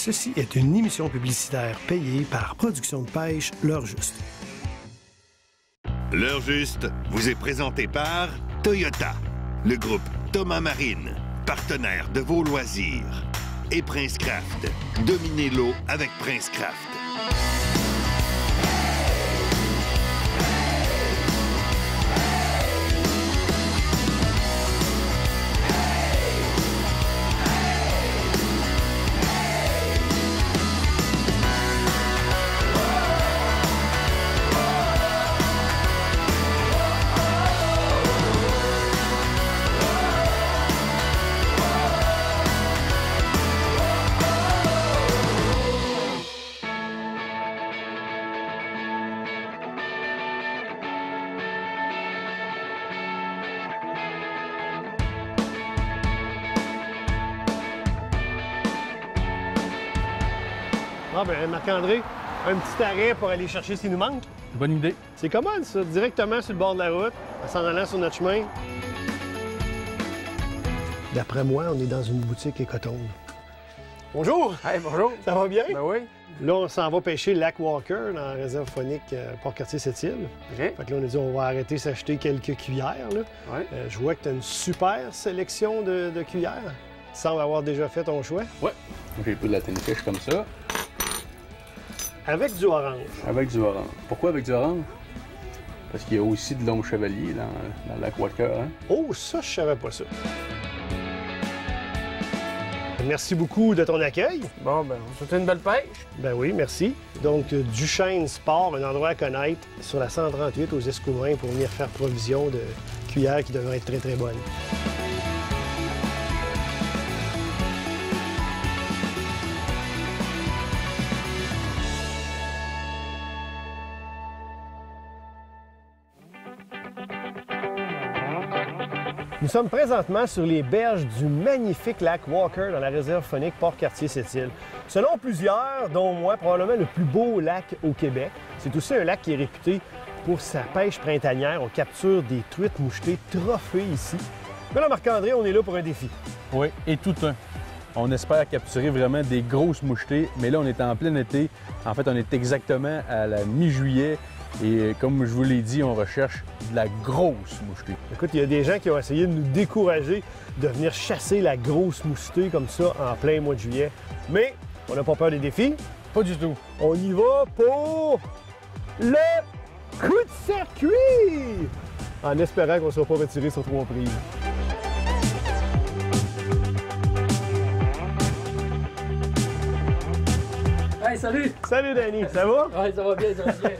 Ceci est une émission publicitaire payée par Production de pêche L'Heure Juste. L'Heure Juste vous est présenté par Toyota, le groupe Thomas Marine, partenaire de vos loisirs, et Prince Craft. Dominez l'eau avec Prince Craft. Ah ben Marc-André, un petit arrêt pour aller chercher ce qui nous manque. Bonne idée. C'est commode ça, directement sur le bord de la route, en s'en allant sur notre chemin. D'après moi, on est dans une boutique écotonne. Bonjour! Hey, bonjour. Ça va bien? Ben oui. Là, on s'en va pêcher le lac Walker dans la réserve faunique Port-Cartier-Sept-Îles. OK. Fait que là, on a dit on va arrêter s'acheter quelques cuillères. Là. Ouais. Je vois que tu as une super sélection de cuillères. Tu sembles avoir déjà fait ton choix. Ouais. J'ai pris de la tennis comme ça, Avec du orange. avec du orange. Pourquoi avec du orange? Parce qu'il y a aussi de l'homme chevalier dans le lac Walker, hein? Oh, ça, je savais pas ça. Merci beaucoup de ton accueil. Bon, ben, on souhaite une belle pêche. Ben oui, merci. Donc, Duchesne Sport, un endroit à connaître sur la 138 aux Escoumins pour venir faire provision de cuillères qui devraient être très, très bonnes. Nous sommes présentement sur les berges du magnifique lac Walker dans la réserve faunique Port-Cartier-Sept-Îles. Selon plusieurs, dont moi, probablement le plus beau lac au Québec. C'est aussi un lac qui est réputé pour sa pêche printanière. On capture des truites mouchetées trophées ici. Mais là, Marc-André, on est là pour un défi. Oui, et tout un. On espère capturer vraiment des grosses mouchetées, mais là, on est en plein été. En fait, on est exactement à la mi-juillet. Et comme je vous l'ai dit, on recherche de la grosse mouchetée. Écoute, il y a des gens qui ont essayé de nous décourager de venir chasser la grosse mouchetée comme ça en plein mois de juillet. Mais on n'a pas peur des défis. Pas du tout. On y va pour le coup de circuit! En espérant qu'on ne soit pas retiré sur 3 prises. Hey, salut! Salut Danny, ça va? Ouais, ça va bien, ça va bien.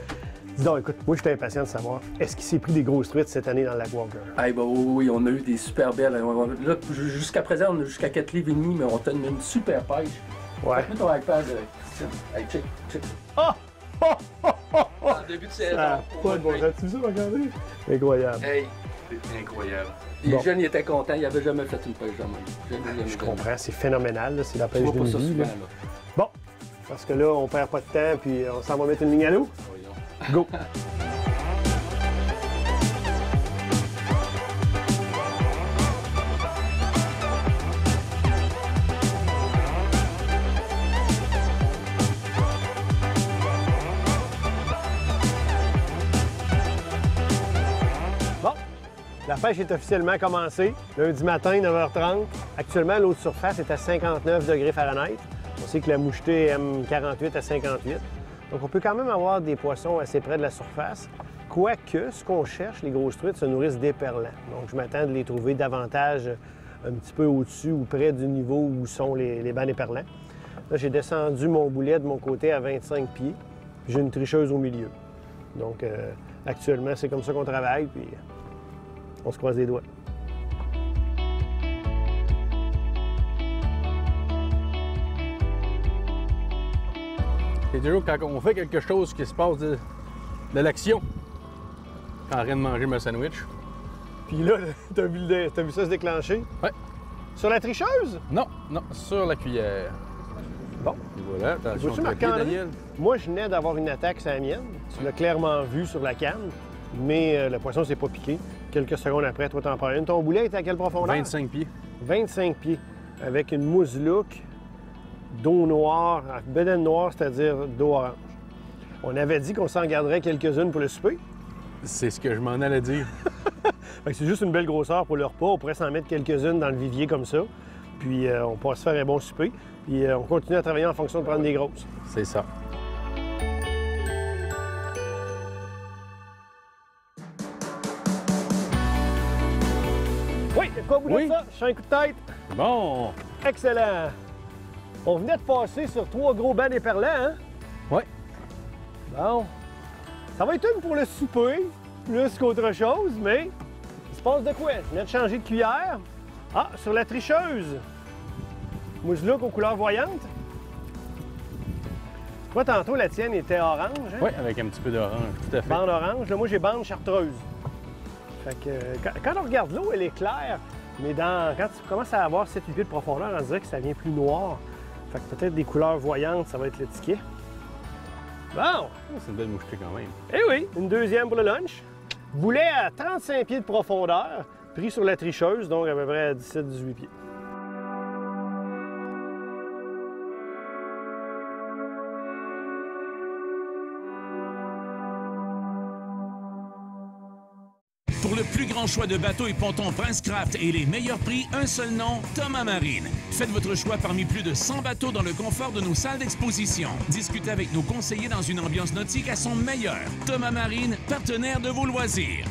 Dis donc, écoute, moi j'étais impatient de savoir, est-ce qu'il s'est pris des grosses truites cette année dans le lac Walker? Hey, bah oui, on a eu des super belles. Là, jusqu'à présent, on a jusqu'à 4 livres et demi, mais on donne une super pêche. Ouais. Mets ton iPad, Christian. Hey, check. Ah! En début de saison. Ah, pas de bon sens, tu sais, regardez? Incroyable. Hey, c'est incroyable. Les Bon. jeunes, ils étaient contents, ils n'avaient jamais fait une pêche de même. Je comprends, c'est phénoménal, là, c'est la Je pêche vois d'une pas ça vie. souvent, là. là. Bon, parce que là, on perd pas de temps, puis on s'en va mettre une ligne à l'eau. Voyons. Go! Bon, la pêche est officiellement commencée. Lundi matin, 9h30. Actuellement, l'eau de surface est à 59 degrés Fahrenheit. On sait que la mouchetée aime 48 à 58. Donc, on peut quand même avoir des poissons assez près de la surface. Quoique, ce qu'on cherche, les grosses truites se nourrissent d'éperlans. Donc, je m'attends de les trouver davantage un petit peu au-dessus ou près du niveau où sont les bancs d'éperlans. Là, j'ai descendu mon boulet de mon côté à 25 pieds. J'ai une tricheuse au milieu. Donc, actuellement, c'est comme ça qu'on travaille, puis on se croise les doigts. C'est toujours quand on fait quelque chose qui se passe de l'action. Quand en train de manger mon sandwich. Puis là, t'as vu ça se déclencher? Ouais. Sur la tricheuse? Non, sur la cuillère. Bon. Et voilà, attention. Vois-tu, sur le pied, Marc-André? Daniel. Moi, je venais d'avoir une attaque sur la mienne. Tu l'as clairement vu sur la canne, mais le poisson s'est pas piqué. Quelques secondes après, toi, t'en prends une. Ton boulet est à quelle profondeur? 25 pieds. 25 pieds, avec une mousselouque d'eau noire, bedaine noire, c'est-à-dire d'eau orange. On avait dit qu'on s'en garderait quelques-unes pour le souper. C'est ce que je m'en allais dire. C'est juste une belle grosseur pour le repas. On pourrait s'en mettre quelques-unes dans le vivier comme ça. Puis on pourra se faire un bon souper. Puis on continue à travailler en fonction de prendre des grosses. C'est ça. Oui, quoi au bout de ça? Je fais un coup de tête. Bon! Excellent. On venait de passer sur 3 gros bancs d'éperlants, hein? Oui. Bon. Ça va être une pour le souper, plus qu'autre chose, mais il se passe de quoi? Je viens de changer de cuillère. Ah, sur la tricheuse. Mousse look aux couleurs voyantes. Toi, tantôt, la tienne était orange, hein? Oui, avec un petit peu d'orange, tout à fait. Bande orange. Là, moi, j'ai bande chartreuse. Fait que quand on regarde l'eau, elle est claire, mais quand tu commences à avoir 7-8 pieds de profondeur, on dirait que ça vient plus noir. Fait que peut-être des couleurs voyantes, ça va être le ticket. Bon! C'est une belle mouchetée quand même. Eh oui, une deuxième pour le lunch. Boulet à 35 pieds de profondeur, pris sur la tricheuse, donc à peu près à 17-18 pieds. Pour le plus grand choix de bateaux et pontons Princecraft et les meilleurs prix, un seul nom, Thomas Marine. Faites votre choix parmi plus de 100 bateaux dans le confort de nos salles d'exposition. Discutez avec nos conseillers dans une ambiance nautique à son meilleur. Thomas Marine, partenaire de vos loisirs.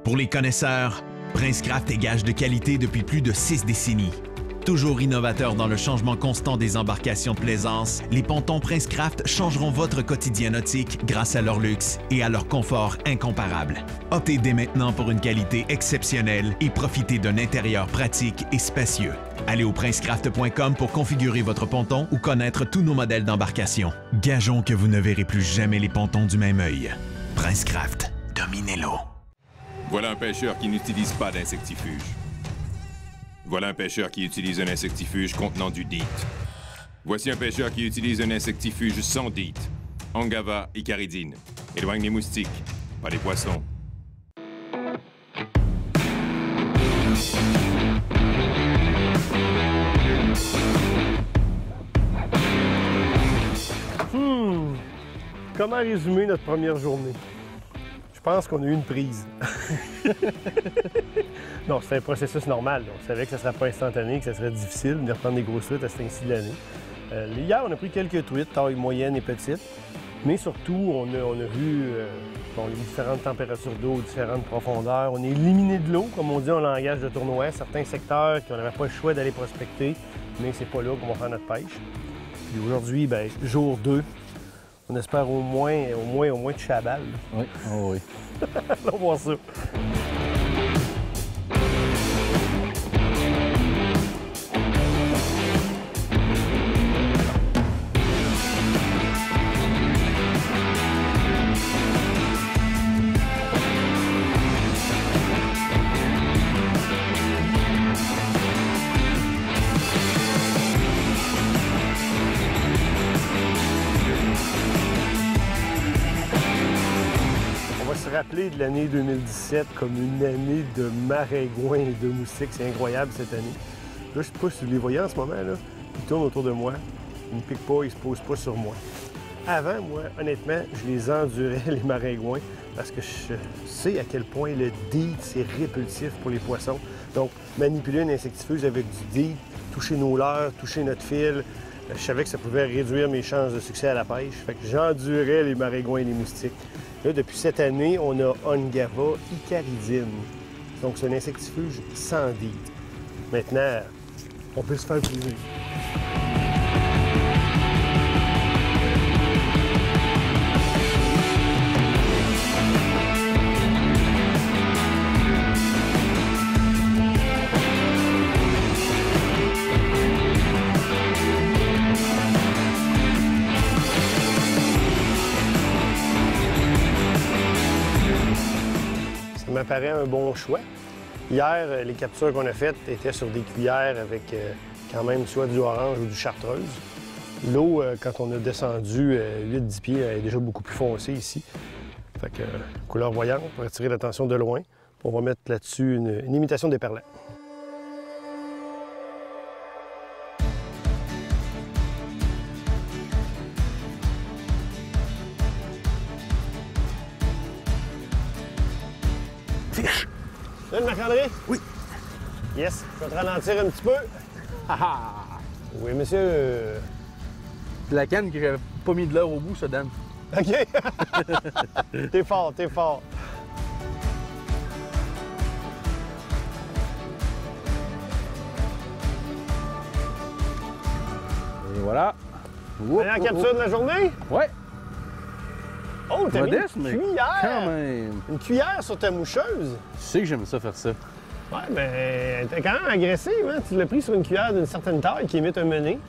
Pour les connaisseurs, Princecraft est gage de qualité depuis plus de 6 décennies. Toujours innovateur dans le changement constant des embarcations de plaisance, les pontons Princecraft changeront votre quotidien nautique grâce à leur luxe et à leur confort incomparable. Optez dès maintenant pour une qualité exceptionnelle et profitez d'un intérieur pratique et spacieux. Allez au princecraft.com pour configurer votre ponton ou connaître tous nos modèles d'embarcation. Gageons que vous ne verrez plus jamais les pontons du même œil. Princecraft, dominez l'eau. Voilà un pêcheur qui n'utilise pas d'insectifuge. Voilà un pêcheur qui utilise un insectifuge contenant du DEET. Voici un pêcheur qui utilise un insectifuge sans DEET. Angava icaridine. Éloigne les moustiques, pas les poissons. Comment résumer notre première journée? Je pense qu'on a eu une prise. Non, c'est un processus normal. On savait que ça ne serait pas instantané, que ça serait difficile de reprendre des grosses truites à ce temps-ci de l'année. Hier, on a pris quelques truites, taille moyenne et petite. Mais surtout, on a vu les différentes températures d'eau, différentes profondeurs. On a éliminé de l'eau, comme on dit en langage de tournoi, certains secteurs qu'on n'avait pas le choix d'aller prospecter, mais c'est pas là qu'on va faire notre pêche. Puis aujourd'hui, jour 2, on espère au moins de chabal. Oui, oh oui. On va voir ça. Rappeler de l'année 2017 comme une année de maringouins et de moustiques. C'est incroyable cette année. Là, je ne sais pas si vous les voyez en ce moment, là. Ils tournent autour de moi. Ils ne me piquent pas, ils ne se posent pas sur moi. Avant, moi, honnêtement, je les endurais, les maringouins, parce que je sais à quel point le DEET, c'est répulsif pour les poissons. Donc, manipuler une insectifuge avec du DEET, toucher nos leurres, toucher notre fil, je savais que ça pouvait réduire mes chances de succès à la pêche. Fait que j'endurais les maringouins et les moustiques. Là, depuis cette année, on a Angava icaridine. Donc, c'est un insectifuge sans DEET. Maintenant, on peut se faire plaisir. m'apparaît un bon choix. Hier, les captures qu'on a faites étaient sur des cuillères avec quand même soit du orange ou du chartreuse. L'eau, quand on a descendu 8-10 pieds, elle est déjà beaucoup plus foncée ici. Fait que couleur voyante pour attirer l'attention de loin. On va mettre là-dessus une imitation d'éperlait. Là, le Marc-André? Oui. Yes, je vais te ralentir un petit peu. Oui, monsieur. La canne que j'avais pas mis de l'heure au bout, ça, Dan. OK. T'es fort, t'es fort. Et voilà. Dernière capture de la journée? Ouais. Oh, t'as mis Modeste, une mais cuillère! quand même. Une cuillère sur ta moucheuse? Tu sais que j'aime ça faire ça. Ouais, mais t'es quand même agressive, hein? Tu l'as pris sur une cuillère d'une certaine taille qui imite un mené.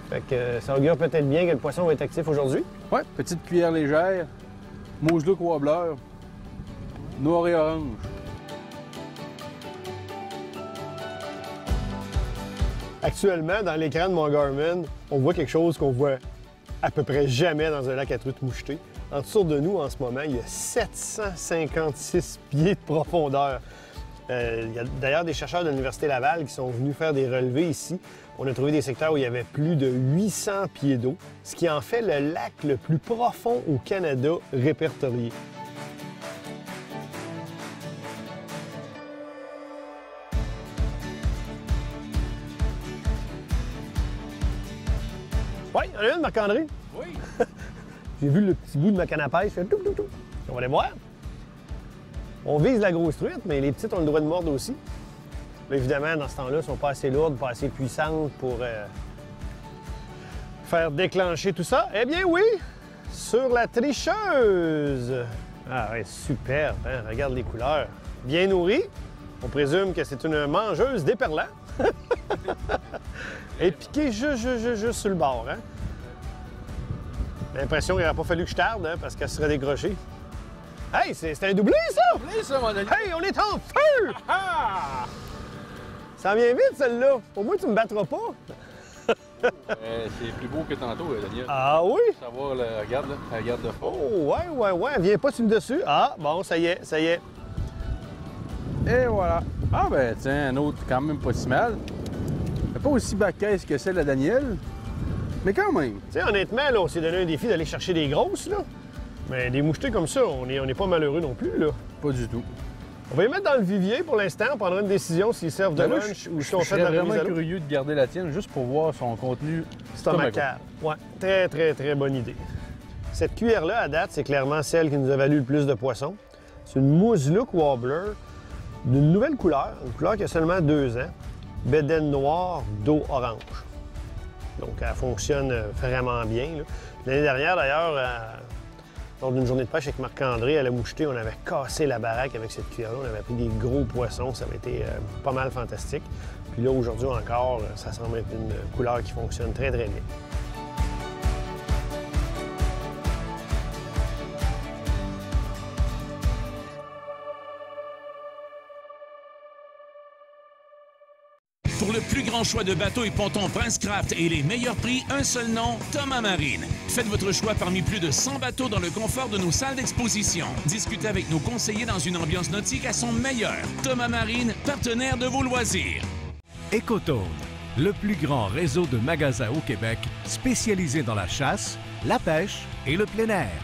Fait que ça augure peut-être bien que le poisson va être actif aujourd'hui. Ouais, petite cuillère légère, Mose Look Wobbler, noir et orange. Actuellement, dans l'écran de mon Garmin, on voit quelque chose qu'on voit à peu près jamais dans un lac à truites mouchetées. En dessous de nous, en ce moment, il y a 756 pieds de profondeur. Il y a d'ailleurs des chercheurs de l'Université Laval qui sont venus faire des relevés ici. On a trouvé des secteurs où il y avait plus de 800 pieds d'eau, ce qui en fait le lac le plus profond au Canada répertorié. Oui, il y en a une, Marc-André. Oui. J'ai vu le petit bout de ma canne à pêche, je fais tout, tout, tout. On va aller voir. On vise la grosse truite, mais les petites ont le droit de mordre aussi. Là, évidemment, dans ce temps-là, elles ne sont pas assez lourdes, pas assez puissantes pour faire déclencher tout ça. Eh bien oui, sur la tricheuse. Ah ouais, superbe, hein? Regarde les couleurs. Bien nourrie. On présume que c'est une mangeuse d'éperlats. Et piquée juste sur le bord, hein? J'ai l'impression qu'il n'aurait pas fallu que je tarde, hein, parce qu'elle serait décrochée. Hey, c'est un doublé, ça! Doublé, ça, mon ami! Hey, on est en feu! Ah! Ça vient vite, celle-là. Au moins, tu me battras pas. C'est plus beau que tantôt, Daniel. Ah oui? Savoir, regarde, là, elle regarde de fond. Oh, ouais. Elle vient pas sur le dessus. Ah, bon, ça y est. Et voilà. Ah, ben, tiens, un autre quand même pas si mal. Pas aussi bacaisse que celle de Daniel, mais quand même. Tu sais, honnêtement, là, on s'est donné un défi d'aller chercher des grosses, là. Mais des mouchetés comme ça, on n'est pas malheureux non plus, là. Pas du tout. On va les mettre dans le vivier pour l'instant. On prendra une décision s'ils servent de lunch ou si on fait de la remise remise à l'eau. curieux de garder la tienne juste pour voir son contenu stomacal. Ouais, très bonne idée. Cette cuillère-là, à date, c'est clairement celle qui nous a valu le plus de poissons. C'est une Mose Look Wobbler d'une nouvelle couleur, une couleur qui a seulement 2 ans. Bédaine noire, dos orange. Donc, elle fonctionne vraiment bien. L'année dernière, d'ailleurs, lors d'une journée de pêche avec Marc-André à la mouchetée, on avait cassé la baraque avec cette cuillère-là. On avait pris des gros poissons. Ça avait été pas mal fantastique. Puis là, aujourd'hui encore, ça semble être une couleur qui fonctionne très bien. Pour le plus grand choix de bateaux et pontons Princecraft et les meilleurs prix, un seul nom, Thomas Marine. Faites votre choix parmi plus de 100 bateaux dans le confort de nos salles d'exposition. Discutez avec nos conseillers dans une ambiance nautique à son meilleur. Thomas Marine, partenaire de vos loisirs. Ecotone, le plus grand réseau de magasins au Québec spécialisé dans la chasse, la pêche et le plein air.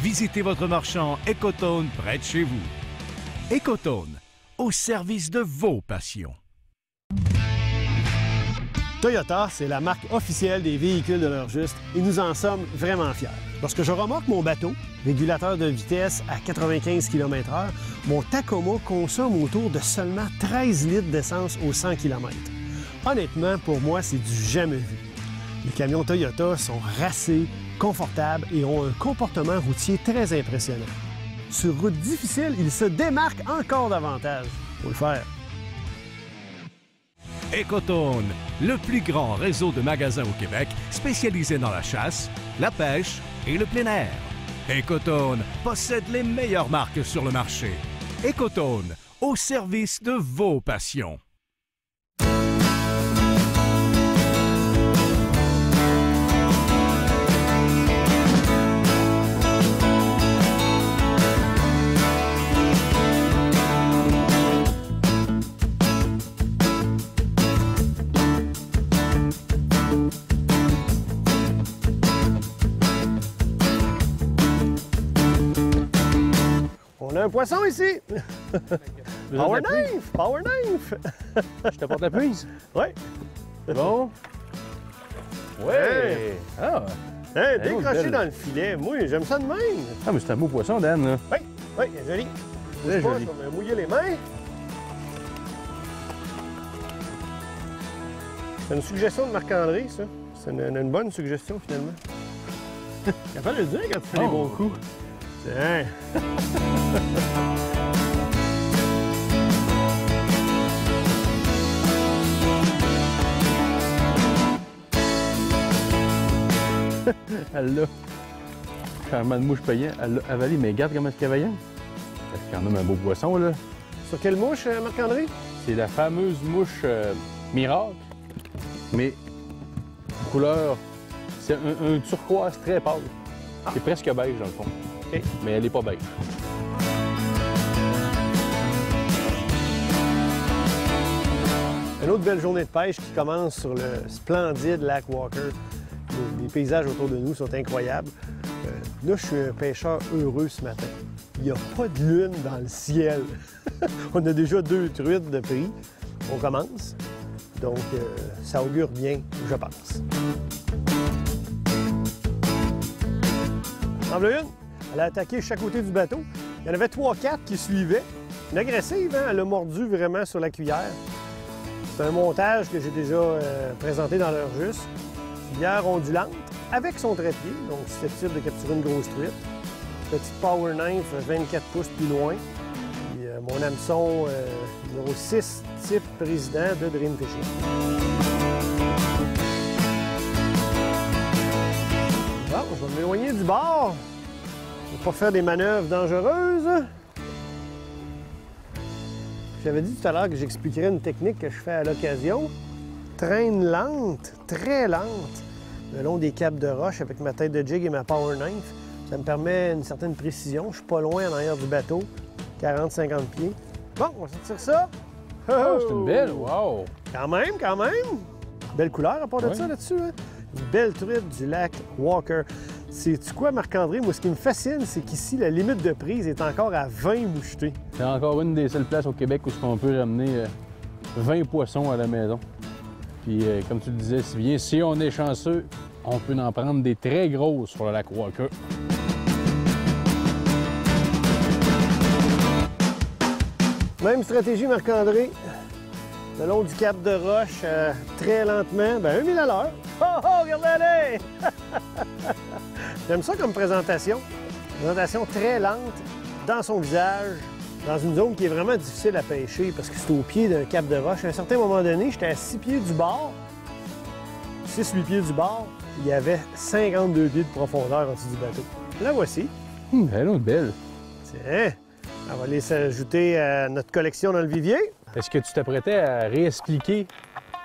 Visitez votre marchand Ecotone près de chez vous. Ecotone, au service de vos passions. Toyota, c'est la marque officielle des véhicules de l'heure juste et nous en sommes vraiment fiers. Lorsque je remorque mon bateau, régulateur de vitesse à 95 km/h, mon Tacoma consomme autour de seulement 13 litres d'essence au 100 km. Honnêtement, pour moi, c'est du jamais vu. Les camions Toyota sont racés, confortables et ont un comportement routier très impressionnant. Sur route difficile, ils se démarquent encore davantage. Faut le faire. Ecotone, le plus grand réseau de magasins au Québec spécialisé dans la chasse, la pêche et le plein air. Ecotone possède les meilleures marques sur le marché. Ecotone, au service de vos passions. On a un poisson ici! Power knife! Power knife! Je t'apporte la prise? Oui. Bon. Ouais! Ah! Hein, Elle est décroché belle. dans le filet. Moi, j'aime ça de même. Ah, mais c'est un beau poisson, Dan, là. Oui, oui, il est joli. Très Bouge pas, joli. je vais me mouiller les mains. C'est une suggestion de Marc-André, ça. C'est une bonne suggestion, finalement. Capable de le dire quand tu fais les bons coups. Tiens. Elle l'a. Charmant de mouche payant, elle l'a avalé, mais regarde comment est-ce qu'elle est vaillante. C'est quand même un beau poisson, là. Sur quelle mouche, Marc-André? C'est la fameuse mouche miracle, mais couleur, c'est un turquoise très pâle. C'est presque beige, dans le fond. OK. Mais elle n'est pas beige. Une autre belle journée de pêche qui commence sur le splendide lac Walker. Les paysages autour de nous sont incroyables. Là, je suis un pêcheur heureux ce matin. Il n'y a pas de lune dans le ciel. On a déjà 2 truites de prix. On commence. Donc, ça augure bien, je pense. En voilà une. Elle a attaqué chaque côté du bateau. Il y en avait 3-4 qui suivaient. Une agressive, hein? Elle a mordu vraiment sur la cuillère. C'est un montage que j'ai déjà présenté dans l'heure juste. Cuillère ondulante avec son trépied, donc susceptible de capturer une grosse truite. Petite power knife 24 pouces plus loin. Puis, mon hameçon numéro 6, type président de Dream Fishing. Bon, je vais m'éloigner du bord. Je ne vais pas faire des manœuvres dangereuses. J'avais dit tout à l'heure que j'expliquerais une technique que je fais à l'occasion. Traîne lente, très lente, le long des capes de roche avec ma tête de jig et ma power knife. Ça me permet une certaine précision. Je suis pas loin en arrière du bateau, 40-50 pieds. Bon, on va sortir ça. Oh, c'est une belle, wow! Quand même, quand même. Belle couleur à part de Ouais. ça là-dessus. Hein? Une belle truite du lac Walker. Sais-tu quoi, Marc-André? Moi, ce qui me fascine, c'est qu'ici, la limite de prise est encore à 20 mouchetés. C'est encore une des seules places au Québec où on peut ramener 20 poissons à la maison. Puis, comme tu le disais si bien, si on est chanceux, on peut en prendre des très grosses sur le lac Walker. Même stratégie, Marc-André. Le long du cap de roche, très lentement, ben 1000 à l'heure. Oh, oh, regardez-les! J'aime ça comme présentation. Présentation très lente, dans son visage, dans une zone qui est vraiment difficile à pêcher parce que c'est au pied d'un cap de roche. À un certain moment donné, j'étais à 6 pieds du bord. 6-8 pieds du bord, il y avait 52 pieds de profondeur en dessous du bateau. La voici. Elle est belle. Tiens, on va les ajouter à notre collection dans le vivier. Est-ce que tu t'apprêtais à réexpliquer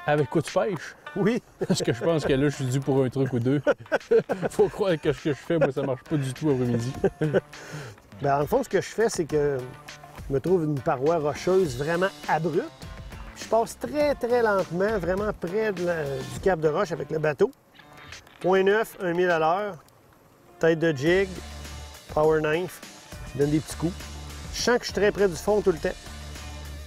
avec quoi tu pêches? Oui. Parce que je pense que là, je suis dû pour un truc ou deux. Faut croire que ce que je fais, moi, ça marche pas du tout après-midi. Bien, en fond, ce que je fais, c'est que je me trouve une paroi rocheuse vraiment abrupte. Je passe très, très lentement, vraiment près du cap de roche avec le bateau. Point 9, 1000 à l'heure. Tête de jig, power knife. Je donne des petits coups. Je sens que je suis très près du fond tout le temps.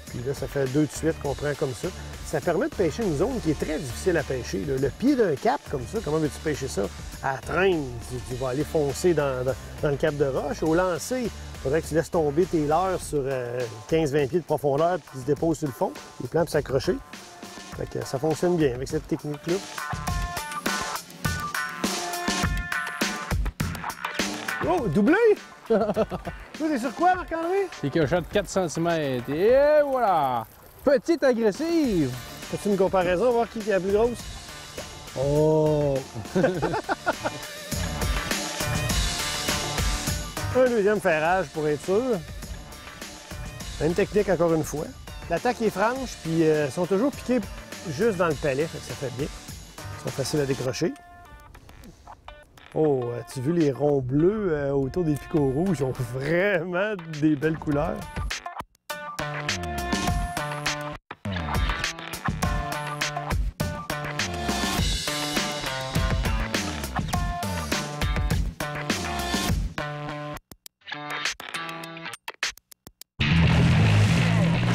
Puis là, ça fait 2 de suite qu'on prend comme ça. Ça permet de pêcher une zone qui est très difficile à pêcher. Là. Le pied d'un cap comme ça, comment veux-tu pêcher ça? À la traîne, tu vas aller foncer dans le cap de roche. Au lancer, il faudrait que tu laisses tomber tes leurres sur 15-20 pieds de profondeur puis qu'ils se déposent sur le fond. Les plans peuvent s'accrocher. Fait que ça fonctionne bien avec cette technique-là. Oh, doublé! Toi, t'es sur quoi, Marc-André? C'est que je shot 4 cm. Et voilà! Petite agressive! Fais-tu une comparaison, voir qui est la plus grosse? Oh! Un deuxième ferrage pour être sûr. Même technique encore une fois. L'attaque est franche, puis ils sont toujours piqués juste dans le palais, fait que ça fait bien. Ils sont faciles à décrocher. Oh, as-tu vu les ronds bleus autour des picots rouges? Ils ont vraiment des belles couleurs.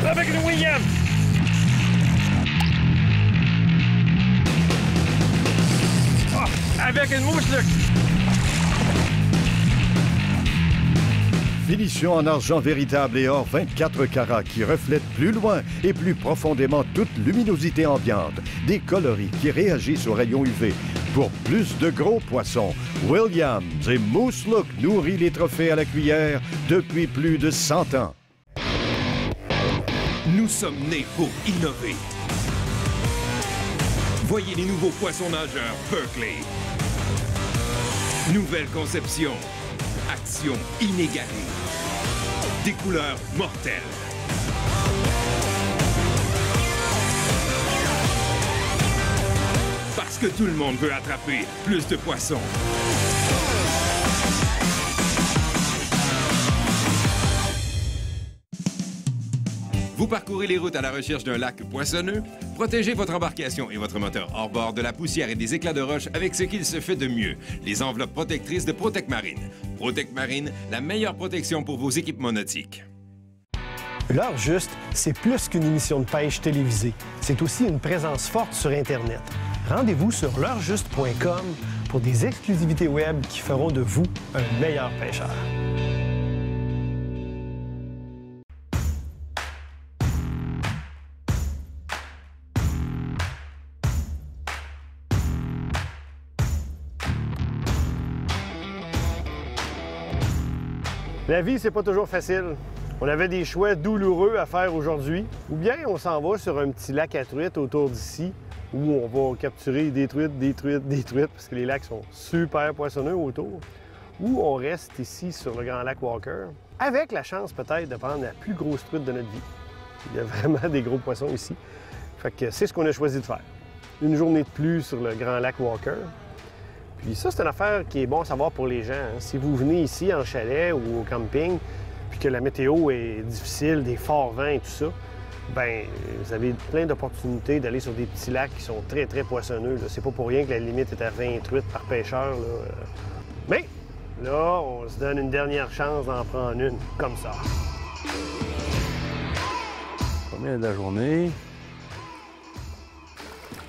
Avec le William! Oh, avec une mouche, là! Finition en argent véritable et or 24 carats qui reflète plus loin et plus profondément toute luminosité ambiante. Des coloris qui réagissent aux rayons UV. Pour plus de gros poissons, Williams et Moose Look nourrit les trophées à la cuillère depuis plus de 100 ans. Nous sommes nés pour innover. Voyez les nouveaux poissons nageurs Berkley. Nouvelle conception. Action inégalée. Des couleurs mortelles. Parce que tout le monde veut attraper plus de poissons. Vous parcourez les routes à la recherche d'un lac poissonneux? Protégez votre embarcation et votre moteur hors bord de la poussière et des éclats de roche avec ce qu'il se fait de mieux, les enveloppes protectrices de Protec Marine. Protec Marine, la meilleure protection pour vos équipements nautiques. L'heure juste, c'est plus qu'une émission de pêche télévisée. C'est aussi une présence forte sur Internet. Rendez-vous sur l'heurejust.com pour des exclusivités web qui feront de vous un meilleur pêcheur. La vie, c'est pas toujours facile. On avait des choix douloureux à faire aujourd'hui. Ou bien on s'en va sur un petit lac à truites autour d'ici où on va capturer des truites, parce que les lacs sont super poissonneux autour. Ou on reste ici sur le Grand Lac Walker, avec la chance peut-être de prendre la plus grosse truite de notre vie. Il y a vraiment des gros poissons ici. Fait que c'est ce qu'on a choisi de faire. Une journée de plus sur le Grand Lac Walker. Puis ça, c'est une affaire qui est bon à savoir pour les gens. Hein. Si vous venez ici en chalet ou au camping, puis que la météo est difficile, des forts vents et tout ça, bien, vous avez plein d'opportunités d'aller sur des petits lacs qui sont très, très poissonneux. C'est pas pour rien que la limite est à 20 truites par pêcheur. Là. Mais là, on se donne une dernière chance d'en prendre une, comme ça. Combien de la journée?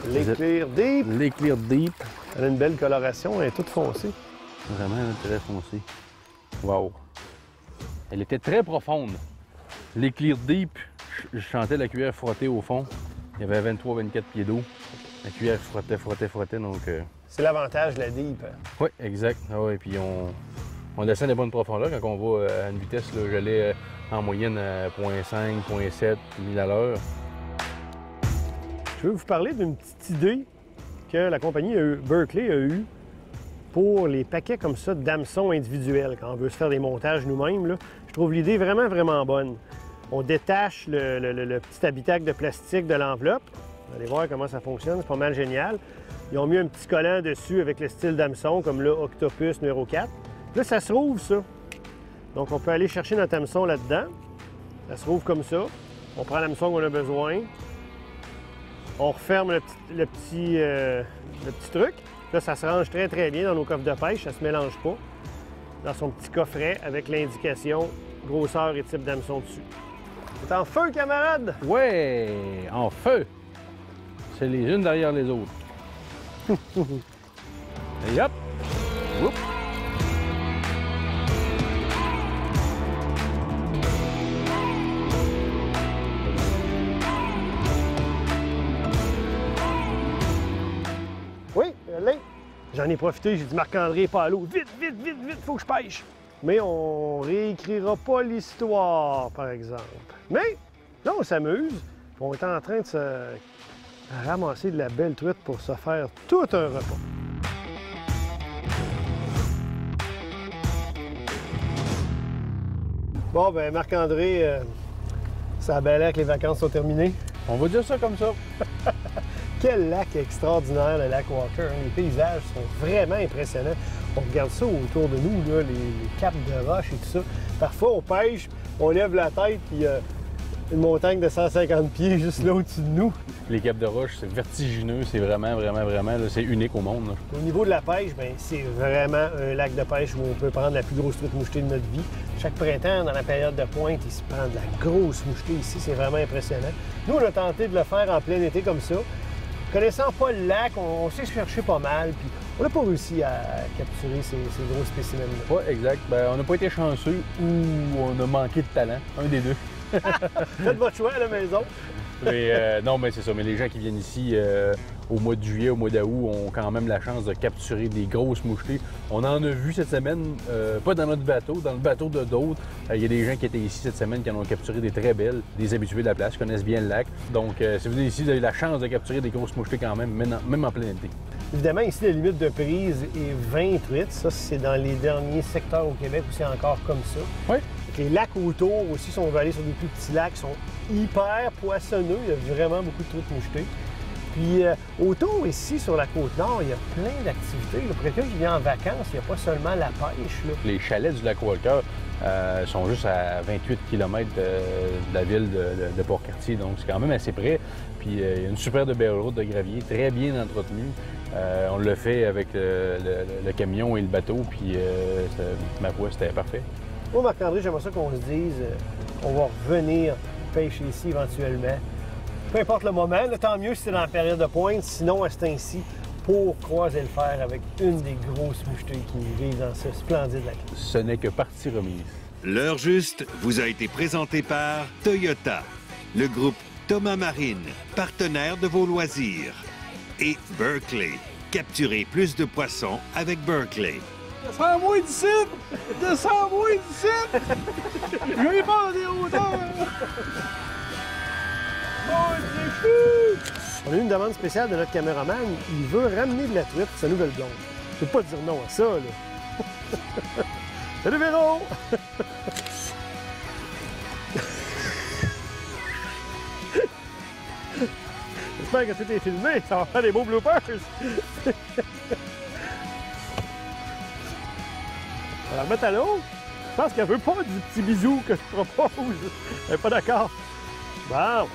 Les Clear Deep. Les Clear Deep. Elle a une belle coloration, elle est toute foncée. Vraiment, elle est très foncée. Wow! Elle était très profonde. Les Clear Deep, je sentais la cuillère frotter au fond. Il y avait 23-24 pieds d'eau. La cuillère frottait, donc... C'est l'avantage de la Deep. Oui, exact. Ah ouais, puis on descend des bonnes profondeurs quand on va à une vitesse, là, j'allais en moyenne à 0.5, 0.7 000 à l'heure. Je veux vous parler d'une petite idée que la compagnie Berkley a eue pour les paquets comme ça d'hameçons individuels, quand on veut se faire des montages nous-mêmes. Là. Je trouve l'idée vraiment, vraiment bonne. On détache le petit habitacle de plastique de l'enveloppe. Vous allez voir comment ça fonctionne, c'est pas mal génial. Ils ont mis un petit collant dessus avec le style d'hameçon, comme là, Octopus numéro 4. Là, ça se rouvre, ça. Donc, on peut aller chercher notre hameçon là-dedans. Ça se rouvre comme ça. On prend l'hameçon qu'on a besoin. On referme le petit truc. Là, ça se range très, très bien dans nos coffres de pêche. Ça ne se mélange pas. Dans son petit coffret avec l'indication grosseur et type d'hameçon dessus. C'est en feu, camarades! Ouais! En feu! C'est les unes derrière les autres. Et hop! Oups. Oui, là, j'en ai profité, j'ai dit Marc-André, pas à l'eau. Vite, vite, vite, vite, faut que je pêche. Mais on réécrira pas l'histoire, par exemple. Mais là, on s'amuse. On est en train de se ramasser de la belle truite pour se faire tout un repas. Bon, ben Marc-André, Ça a bien l'air que les vacances sont terminées. On va dire ça comme ça. Quel lac extraordinaire, le lac Walker. Les paysages sont vraiment impressionnants. On regarde ça autour de nous, là, les caps de roches et tout ça. Parfois, on pêche, on lève la tête, puis il y a une montagne de 150 pieds juste là au-dessus de nous. Les caps de roche, c'est vertigineux, c'est vraiment, là, c'est unique au monde. Là. Au niveau de la pêche, bien, c'est vraiment un lac de pêche où on peut prendre la plus grosse truite mouchetée de notre vie. Chaque printemps, dans la période de pointe, il se prend de la grosse mouchetée ici, c'est vraiment impressionnant. Nous, on a tenté de le faire en plein été comme ça. Connaissant pas le lac, on s'est cherché pas mal, puis on n'a pas réussi à capturer ces gros spécimens-là. Oui, exact. Ben, on n'a pas été chanceux ou on a manqué de talent, un des deux. Faites votre choix à la maison. Mais, non, mais c'est ça. Mais les gens qui viennent ici au mois de juillet, au mois d'août, ont quand même la chance de capturer des grosses mouchetées. On en a vu cette semaine, pas dans notre bateau, dans le bateau de d'autres. Il y a des gens qui étaient ici cette semaine qui en ont capturé des très belles, des habitués de la place, qui connaissent bien le lac. Donc, si vous êtes ici, vous avez la chance de capturer des grosses mouchetées quand même, même en plein été. Évidemment, ici, la limite de prise est 20 truites. Ça, c'est dans les derniers secteurs au Québec où c'est encore comme ça. Oui. Les lacs autour aussi, si on veut aller sur des plus petits lacs, sont hyper poissonneux. Il y a vraiment beaucoup de truites mouchetées. Puis autour ici, sur la Côte-Nord, il y a plein d'activités. Pour quelqu'un qui vient en vacances, il n'y a pas seulement la pêche. Là. Les chalets du lac Walker sont juste à 28 km de la ville de Port-Cartier, donc c'est quand même assez près. Puis il y a une super belle route de gravier, très bien entretenue. On l'a fait avec le camion et le bateau, puis ma foi, c'était parfait. Moi, Marc-André, j'aimerais ça qu'on se dise on va revenir pêcher ici éventuellement. Peu importe le moment, là, tant mieux si c'est dans la période de pointe, sinon à ce temps-ci, pour croiser le fer avec une des grosses mouchetées qui vivent dans ce splendide lac. Ce n'est que partie remise. L'heure juste vous a été présentée par Toyota, le groupe Thomas Marine, partenaire de vos loisirs, et Berkley. Capturez plus de poissons avec Berkley. Descends-moi d'ici! Descends-moi d'ici! J'ai peur des hauteurs! On a eu une demande spéciale de notre caméraman. Il veut ramener de la truite pour sa nouvelle blonde. Je ne peux pas dire non à ça, là. Salut Véro! J'espère que tout est filmé. Ça va faire des beaux bloopers. On va la remettre à l'eau. Je pense qu'elle veut pas du petit bisou que je propose. Elle n'est pas d'accord. Bon.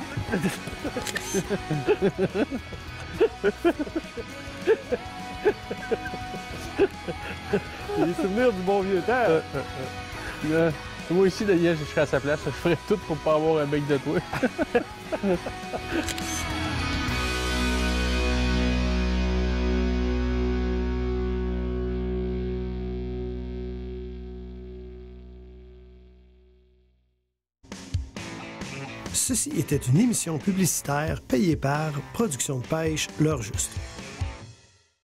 Les souvenirs du bon vieux temps. Moi ici, d'ailleurs, je serais à sa place. Je ferais tout pour pas avoir un bec de toi. Ceci était une émission publicitaire payée par Production de pêche L'Heure Juste.